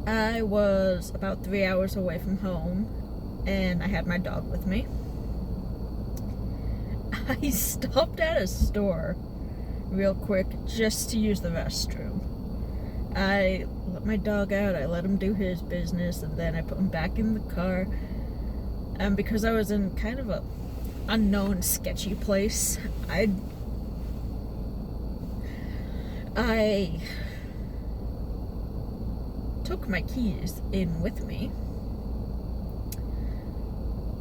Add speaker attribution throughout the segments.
Speaker 1: I was about 3 hours away from home, and I had my dog with me. I stopped at a store real quick just to use the restroom. I let my dog out, I let him do his business, and then I put him back in the car. And because I was in kind of a unknown, sketchy place, I took my keys in with me,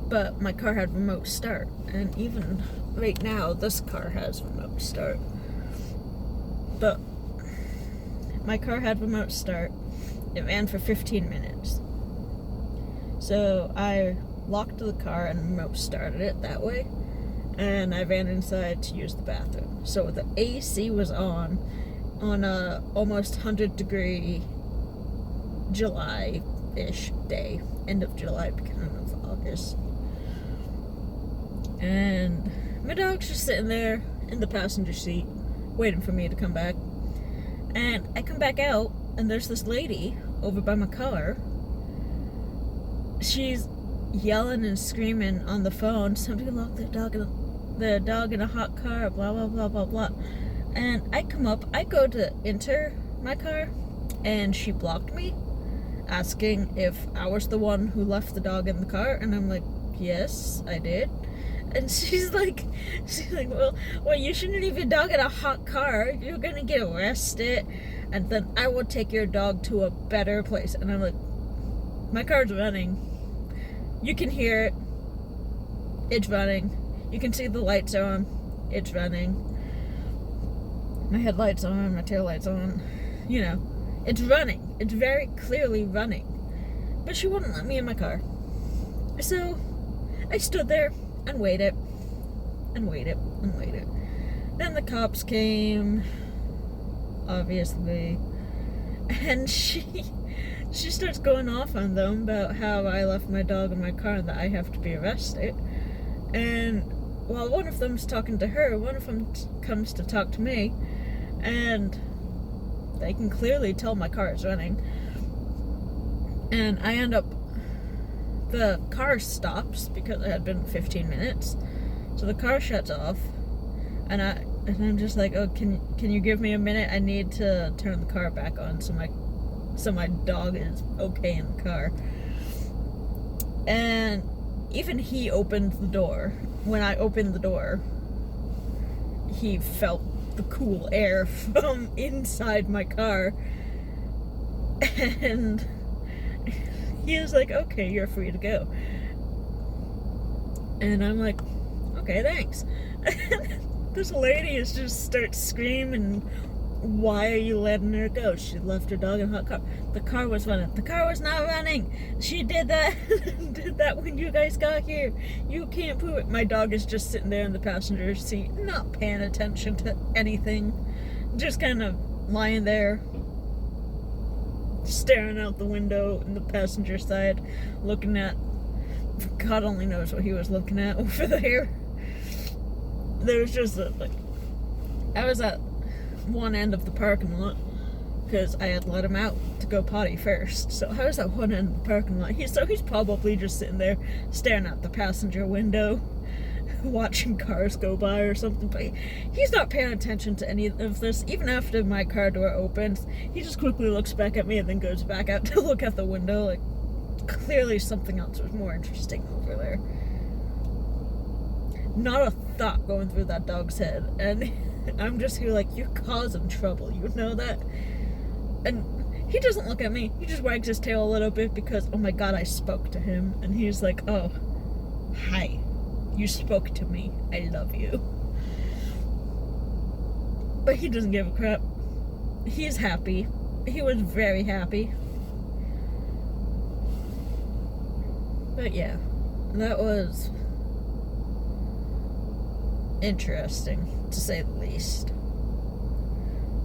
Speaker 1: but my car had remote start, and even right now this car has remote start, but my car had remote start. It ran for 15 minutes, so I locked the car and remote started it that way, and I ran inside to use the bathroom. So the AC was on a almost 100-degree July-ish day, end of July, beginning of August. And my dog's just sitting there in the passenger seat, waiting for me to come back. And I come back out, and there's this lady over by my car. She's yelling and screaming on the phone, somebody locked their dog in a hot car, blah, blah, blah, blah, blah. And I come up, I go to enter my car, and she blocked me, asking if I was the one who left the dog in the car, and I'm like, yes, I did. And she's like, well, you shouldn't leave your dog in a hot car. You're gonna get arrested, and then I will take your dog to a better place. And I'm like, my car's running. You can hear it. It's running. You can see the lights are on. It's running. My headlights on, my taillights on. You know, it's running. It's very clearly running. But she wouldn't let me in my car. So I stood there and waited. And waited. And waited. Then the cops came, obviously. And she starts going off on them about how I left my dog in my car and that I have to be arrested. And while one of them's talking to her, one of them comes to talk to me, and they can clearly tell my car is running. And I end up, the car stops because it had been 15 minutes, so the car shuts off, and I'm just like, oh, can you give me a minute? I need to turn the car back on so my dog is okay in the car. And even he opened the door. When I opened the door, he felt the cool air from inside my car, and he was like, okay, you're free to go. And I'm like, okay, thanks. This lady just starts screaming, why are you letting her go? She left her dog in a hot car. The car was running. The car was not running. She did that when you guys got here. You can't prove it. My dog is just sitting there in the passenger seat, not paying attention to anything. Just kind of lying there, staring out the window in the passenger side, looking at, God only knows what he was looking at over there. There was just I was at one end of the parking lot because I had let him out to go potty first. So I was at one end of the parking lot. He's probably just sitting there staring out the passenger window, watching cars go by or something. But he's not paying attention to any of this. Even after my car door opens, he just quickly looks back at me and then goes back out to look at the window. Like, clearly something else was more interesting over there. Not a thought going through that dog's head. And I'm just here like, you're causing trouble, you know that? And he doesn't look at me. He just wags his tail a little bit because, oh my God, I spoke to him. And he's like, oh, hi, you spoke to me. I love you. But he doesn't give a crap. He's happy. He was very happy. But yeah, that was interesting, to say the least.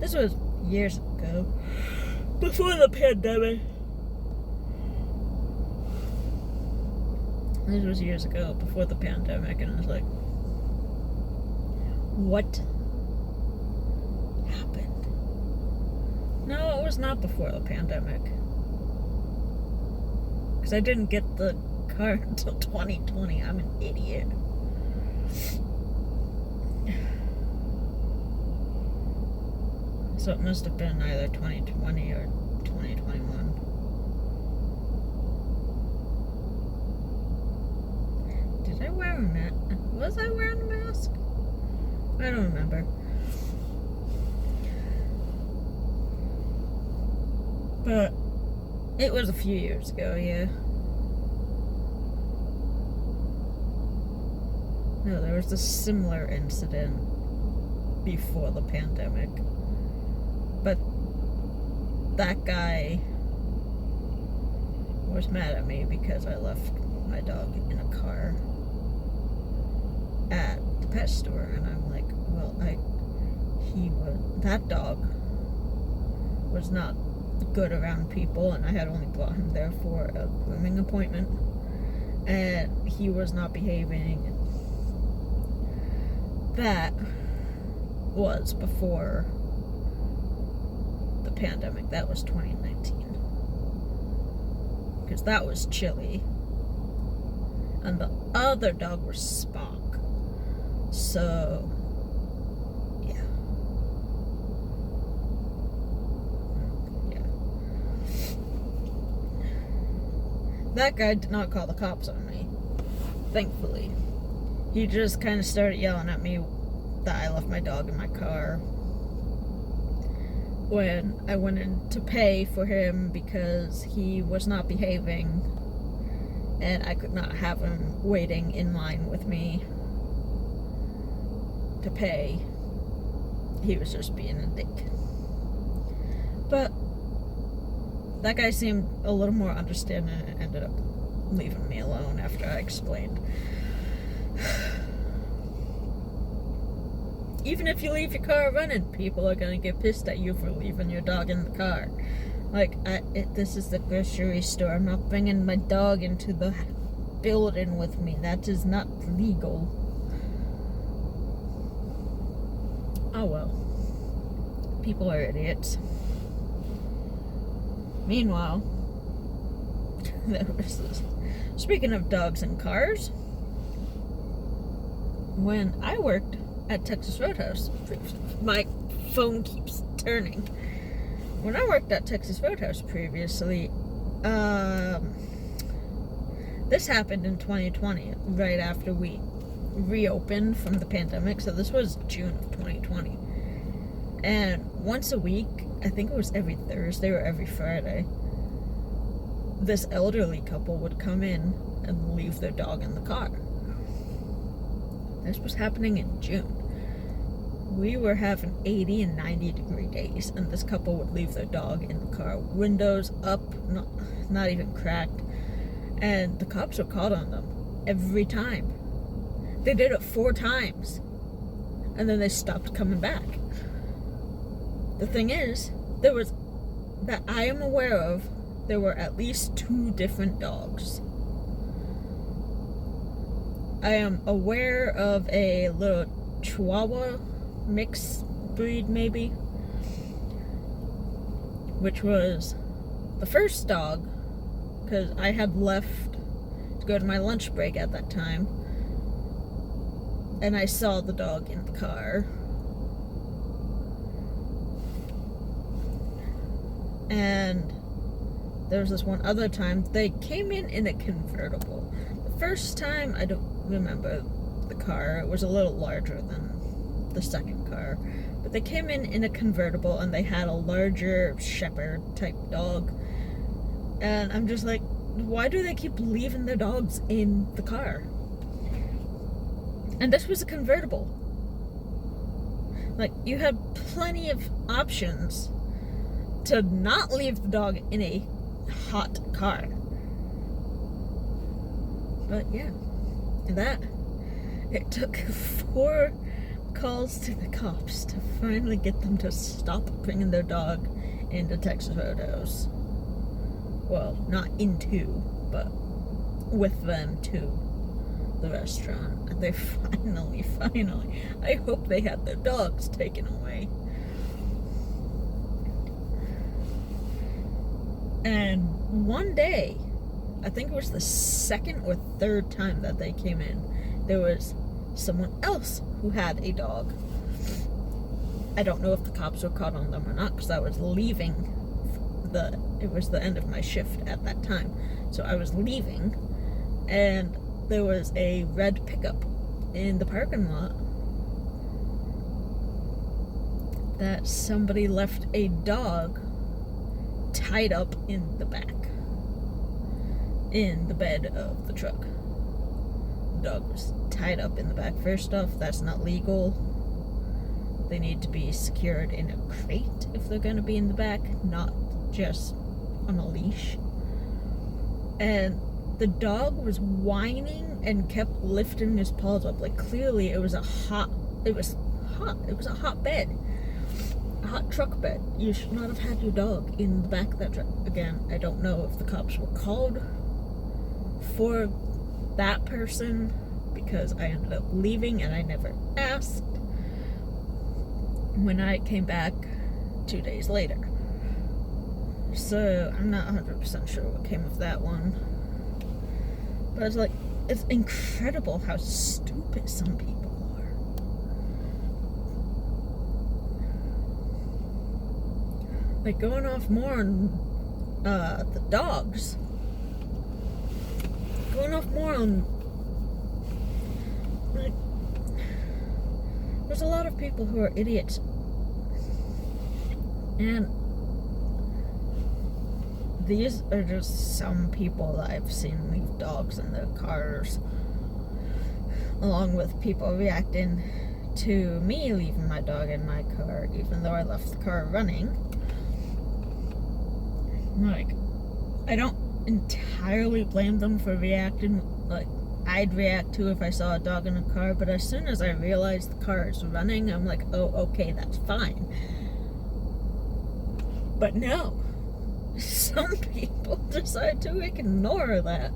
Speaker 1: This was years ago, before the pandemic. This was years ago, before the pandemic, and I was like, what happened? No, it was not before the pandemic. Because I didn't get the car until 2020. I'm an idiot. So it must have been either 2020 or 2021. Did I wear a mask? Was I wearing a mask? I don't remember. But it was a few years ago, yeah. No, there was a similar incident before the pandemic. But that guy was mad at me because I left my dog in a car at the pet store, and I'm like, well, that dog was not good around people, and I had only brought him there for a grooming appointment, and he was not behaving. That was before the pandemic. That was 2019, because that was Chili, and the other dog was Spock. So yeah. That guy did not call the cops on me, thankfully. He just kind of started yelling at me that I left my dog in my car when I went in to pay for him because he was not behaving, and I could not have him waiting in line with me to pay. He was just being a dick. But that guy seemed a little more understanding and ended up leaving me alone after I explained. Even if you leave your car running, people are gonna get pissed at you for leaving your dog in the car. Like, this is the grocery store. I'm not bringing my dog into the building with me. That is not legal. Oh well. People are idiots. Meanwhile, there was this. Speaking of dogs and cars, when I worked at Texas Roadhouse, my phone keeps turning. When I worked at Texas Roadhouse previously, this happened in 2020, right after we reopened from the pandemic. So this was June of 2020. And once a week, I think it was every Thursday or every Friday, this elderly couple would come in and leave their dog in the car. This was happening in June. We were having 80 and 90 degree days, and this couple would leave their dog in the car, windows up, not even cracked, and the cops were called on them every time. They did it 4 times, and then they stopped coming back. The thing is, that I am aware of, there were at least 2 different dogs. I am aware of a little Chihuahua mixed breed, maybe, which was the first dog, because I had left to go to my lunch break at that time, and I saw the dog in the car. And there was this one other time, they came in a convertible. The first time, I don't remember the car, it was a little larger than the second car, but they came in a convertible, and they had a larger shepherd type dog, and I'm just like, why do they keep leaving their dogs in the car? And this was a convertible. Like, you had plenty of options to not leave the dog in a hot car. But yeah, it took 4 calls to the cops to finally get them to stop bringing their dog into Texas Roadhouse. Well, not into, but with them to the restaurant. And they finally, I hope they had their dogs taken away. And one day, I think it was the second or third time that they came in, there was someone else who had a dog. I don't know if the cops were caught on them or not, because I was leaving. It was the end of my shift at that time, so I was leaving, and there was a red pickup in the parking lot that somebody left a dog tied up in the back, in the bed of the truck. The dog was tied up in the back. First off, that's not legal. They need to be secured in a crate if they're going to be in the back, not just on a leash. And the dog was whining and kept lifting his paws up. Like, clearly it was hot. It was a hot bed. A hot truck bed. You should not have had your dog in the back of that truck. Again, I don't know if the cops were called for that person, because I ended up leaving and I never asked when I came back 2 days later. So I'm not 100% sure what came of that one. But it's like, it's incredible how stupid some people are. Like, going off more on the dogs. Going off more on, like, there's a lot of people who are idiots. And these are just some people that I've seen leave dogs in their cars, along with people reacting to me leaving my dog in my car, even though I left the car running. Like, I don't entirely blame them for reacting like I'd react to if I saw a dog in a car, but as soon as I realize the car is running, I'm like, oh, okay, that's fine. But no, some people decide to ignore that.